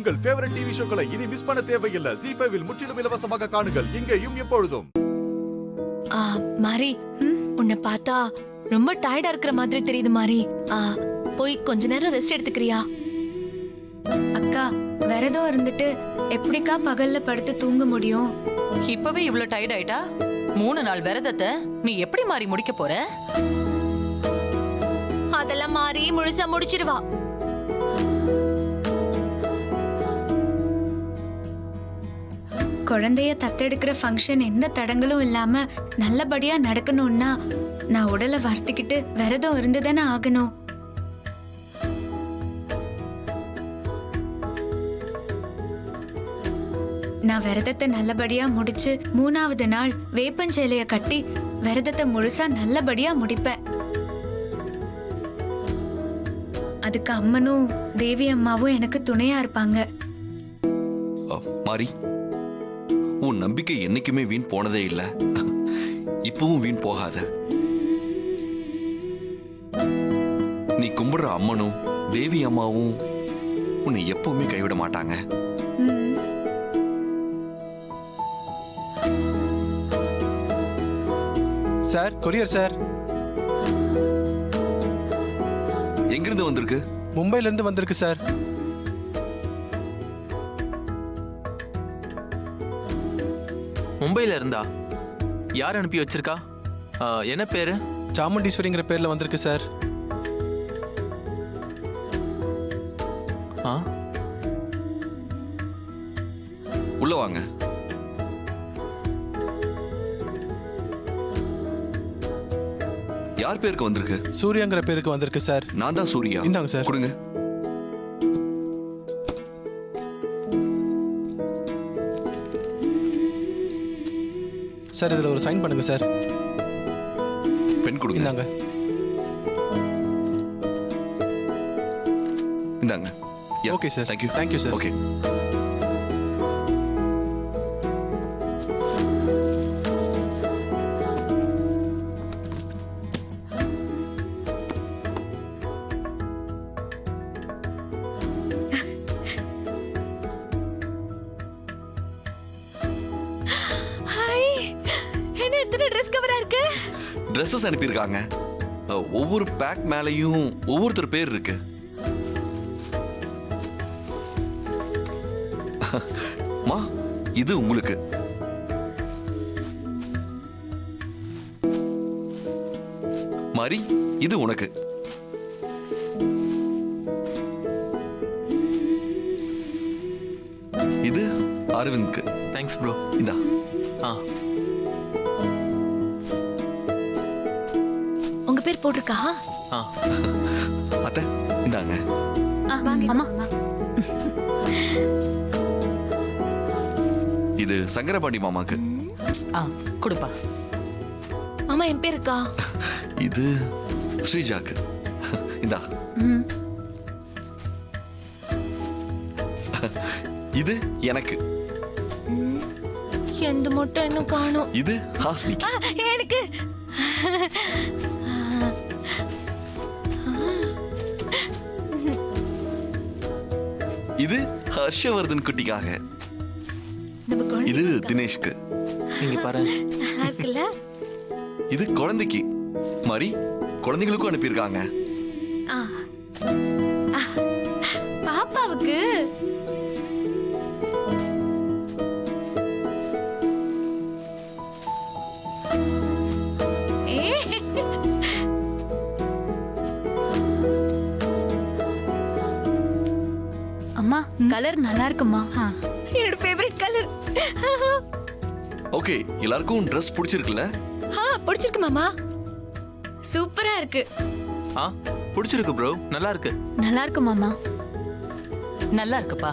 உங்கள் favourite TV ஷோக்களை இனி miss பண்ண தேவையில்லை. ZEE5 இல் முற்றிலும் இலவசமாக காணுங்கள். இங்கேயும் எப்பொழுதும். மாரி, உன்னை பார்த்தா ரொம்ப டயர்டா இருக்கிற மாதிரி தெரியுது மாரி. போய் கொஞ்ச நேரம் ரெஸ்ட் எடுத்துக்கிறியா? அக்கா, விரதம் இருந்துட்டு எப்படிக்கா பகல்ல படுத்து தூங்க முடியும்? இப்பவே இவ்ளோ டயர்ட் ஆயிட்டா? 3 நாள் விரதத்தை நீ எப்படி மாறி முடிக்க போற? அதெல்லாம் மாறி முழுசா முடிச்சிருவா. குழந்தைய தத்தெடுக்கிற ஃபங்க்ஷன் எந்த தடங்களும் இல்லாம நல்லபடியா நடக்கணும்னா நான் உடலை வறுத்துக்கிட்டு விரதம் இருந்துதானே ஆகணும். நான் விரதத்தை நல்லபடியா முடிச்சு 3வது நாள் வேப்பஞ்சேலைய கட்டி விரதத்தை முழுசா நல்லபடியா முடிப்பேன். அதுக்கு அம்மனும் தேவி அம்மாவும் எனக்கு துணையா இருப்பாங்க. மாரி, உன் நம்பிக்கை என்னைக்குமே வீண் போனதே இல்ல, இப்பவும் வீண் போகாத. நீ கும்பிடுற அம்மனும் தேவி அம்மாவும் உன்னை எப்பவுமே கைவிட மாட்டாங்க. Sir, courier sir. எங்கிருந்து வந்திருக்கு? மும்பைல இருந்து வந்திருக்கு சார். மும்பைல இருந்தா? யார் அனுப்பி வச்சிருக்கா? என்ன பேரு? சாமுண்டீஸ்வரிங்கிற பேர்ல வந்திருக்கு சார். உள்ள வாங்க. யார் பேருக்கு வந்திருக்கு? சூர்யாங்கிற பேருக்கு வந்திருக்கு சார். நான் தான் சூர்யா. இந்தாங்க சார். கொடுங்க. சார், இதுல ஒரு சைன் பண்ணுங்க சார். பென் கொடுங்க. இந்தாங்க. இந்தாங்க. Okay sir. Thank you. Thank you sir. Okay. Dresses அனுப்பியிருக்காங்க. ஒவ்வொரு பேக் மேலையும் ஒவ்வொருத்தர் பேர் இருக்கு. மா, இது உங்களுக்கு. மாரி, இது உனக்கு. இது அரவிந்த்க்கு. Thanks bro. இந்தா. உங்க பேர் போட்டிருக்கா? அத்தை, இந்தாங்க. இது சங்கரபாண்டி மாமாக்கு. கொடுப்பா. மாமா, என் பேர் இருக்கா? இது ஸ்ரீஜாக்கு. இந்தா. இது எனக்கு. எந்த மொட்டை இன்னும் காணோம். இது ஹாஸ்னிக்கு. எனக்கு. இது ஹர்ஷவர்தன் குட்டிக்காக. இது தினேஷ்க்கு. இங்க பாரு. நல்லா இருக்குல்ல? இது குழந்தைக்கு. மாரி, குழந்தைகளுக்கும் அனுப்பியிருக்காங்க. பாப்பாவுக்கு. அம்மா, கலர் நல்லா இருக்குமா? என்னோட ஃபேவரட் கலர். ஓகே, எல்லாருக்கும் Dress பிடிச்சிருக்குல்ல? பிடிச்சிருக்கு மாமா. சூப்பரா இருக்கு. பிடிச்சிருக்கு ப்ரோ. நல்லா இருக்கு. நல்லா இருக்கு மாமா. நல்லா இருக்குப்பா.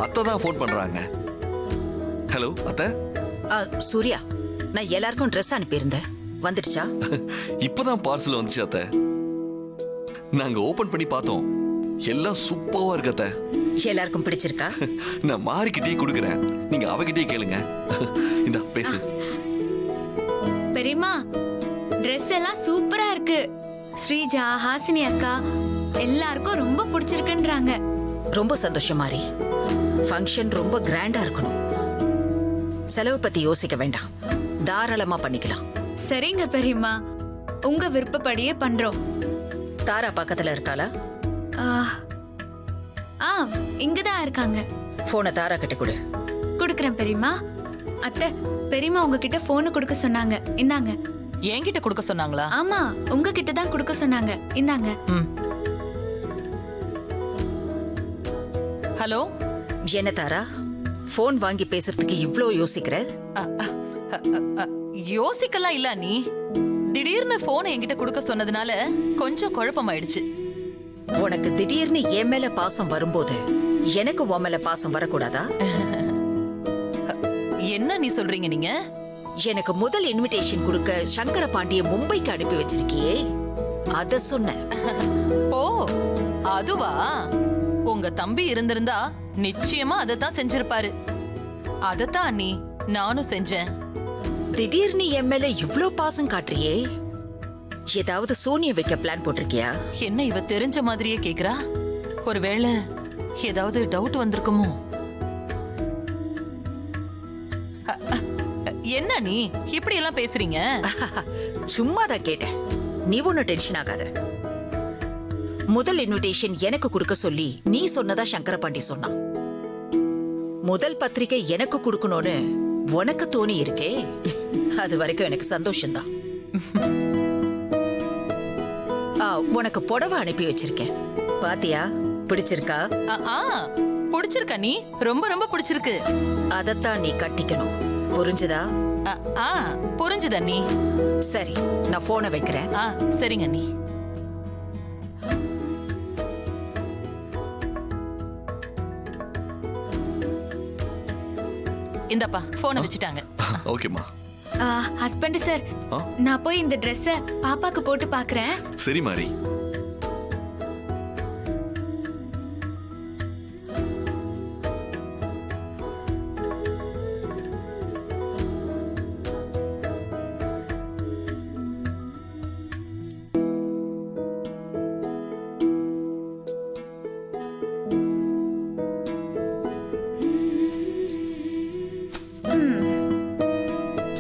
அத்தை தான் ஃபோன் பண்றாங்க. ஹலோ அத்தை. சூர்யா, நான் எல்லாருக்கும் Dress அனுப்பியிருந்தேன். வந்துடுச்சா? இப்பதான் பார்சல் வந்துச்சு அத்தை. நாங்க ஓபன் பண்ணி பார்த்தோம். எல்லாம் சூப்பரா இருக்கு அத்தை. எல்லாருக்கும் பிடிச்சிருக்கா? நான் மாரிக்கிட்டே கொடுக்குறேன், நீங்க அவகிட்டே கேளுங்க. இந்த பேசு. பெரியம்மா, Dress எல்லாம் சூப்பரா இருக்கு. ஸ்ரீஜா, ஹாசினி அக்கா எல்லாருக்கும் ரொம்ப பிடிச்சிருக்குன்றாங்க. ரொம்ப சந்தோஷம் மாறி. ஃபங்க்ஷன் ரொம்ப கிராண்டா இருக்கணும். செலவு பத்தி யோசிக்க வேண்டாம், தாராளமா பண்ணிக்கலாம். சரிங்க பெரியம்மா, உங்க விருப்பப்படியே பண்றோம். தாரா பக்கத்துல இருக்காளா? ஆ, இங்கதான் இருக்காங்க. போனை தாரா கிட்ட கொடு. குடுக்கறேன் பெரியம்மா. அத்தை, பெரியம்மா உங்ககிட்ட போன் கொடுக்க சொன்னாங்க. இந்தாங்க. என்கிட்ட கொடுக்க சொன்னாங்களா? ஆமா, உங்ககிட்ட தான் கொடுக்க சொன்னாங்க. இந்தாங்க. ஹலோ. என்ன தாரா, போன் வாங்கி பேசுறதுக்கு இவ்ளோ யோசிக்கிற? யோசிக்கலாம் இல்ல நீ. திடீர்னு போனை என்கிட்ட கொடுக்க சொன்னதுனால கொஞ்சம் குழப்பமாயிடுச்சு. உனக்கு திடீர்னு என் மேல பாசம் வரும்போது எனக்கு உன் மேல பாசம் வரக்கூடாதா? என்ன நீ சொல்றீங்க நீங்க? எனக்கு முதல் இன்விடேஷன் கொடுக்க சங்கர பாண்டிய மும்பைக்கு அனுப்பி வச்சிருக்கியே, அத சொன்னேன். ஓ, அதுவா? உங்க தம்பி இருந்திருந்தா நிச்சயமா அதத்தான் செஞ்சிருப்பாரு. அதத்தான் நீ நானும் செஞ்சேன். திடீர்னு என் மேல இவ்ளோ பாசம் காட்டுறியே, ஏதாவது சூனியம் வைக்க பிளான் போட்டிருக்கியா? என்ன இவ தெரிஞ்ச மாதிரியே கேக்குறா? ஒருவேளை ஏதாவது டவுட் வந்திருக்குமோ? என்ன நீ இப்படி எல்லாம் பேசுறீங்க? சும்மாதான் கேட்டேன், நீ ஒன்னும் டென்ஷன் ஆகாத. முதல் இன்விடேஷன் எனக்கு கொடுக்க சொல்லி நீ சொன்னதா சங்கரபாண்டி சொன்னான். முதல் பத்திரிகை எனக்கு கொடுக்கணும்னு உனக்கு தோணி இருக்கே, அது வரைக்கும் எனக்கு சந்தோஷம்தான். உனக்கு புடவை அனுப்பி வச்சிருக்கேன், பாத்தியா? பிடிச்சிருக்கா? பிடிச்சிருக்கா நீ? ரொம்ப ரொம்ப பிடிச்சிருக்கு. அதத்தான் நீ கட்டிக்கணும், புரிஞ்சுதா? புரிஞ்சுதா நீ? சரி, நான் போனை வைக்கிறேன். சரிங்க நீ. இந்தப்பா போனை வச்சுட்டாங்க. ஓகேம்மா. ஹஸ்பண்ட் சார், நான் போய் இந்த ட்ரெஸ்ஸ பாப்பாக்கு போட்டு பாக்குறேன். சரி மாறி.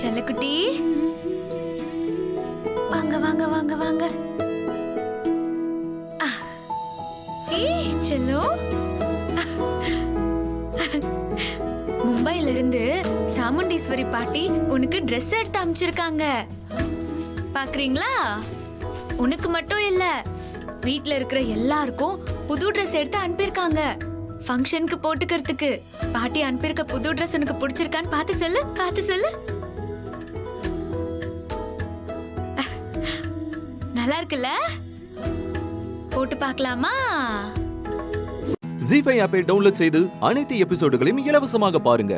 செல்லக்குட்டி, வாங்க வாங்க வாங்க வாங்க. ஏய் செல்லோ, மும்பைல இருந்து சாமுண்டீஸ்வரி பாட்டி உனக்கு Dress எடுத்து அமைச்சிருக்காங்க. பாக்குறீங்களா? உனக்கு மட்டும் இல்ல, வீட்ல இருக்கிற எல்லாருக்கும் புது Dress எடுத்து அனுப்பியிருக்காங்க. ஃபங்க்ஷனுக்கு போட்டுக்கிறதுக்கு. பாட்டி அனுப்பியிருக்க புது Dress உனக்கு பிடிச்சிருக்கான்னு பார்த்து சொல்லு, பார்த்து சொல்லு. நல்லா இருக்குல்ல? போட்டு பார்க்கலாமா? ஜீ5 ஆப்பை டவுன்லோட் செய்து அனைத்து எபிசோடுகளையும் இலவசமாக பாருங்க.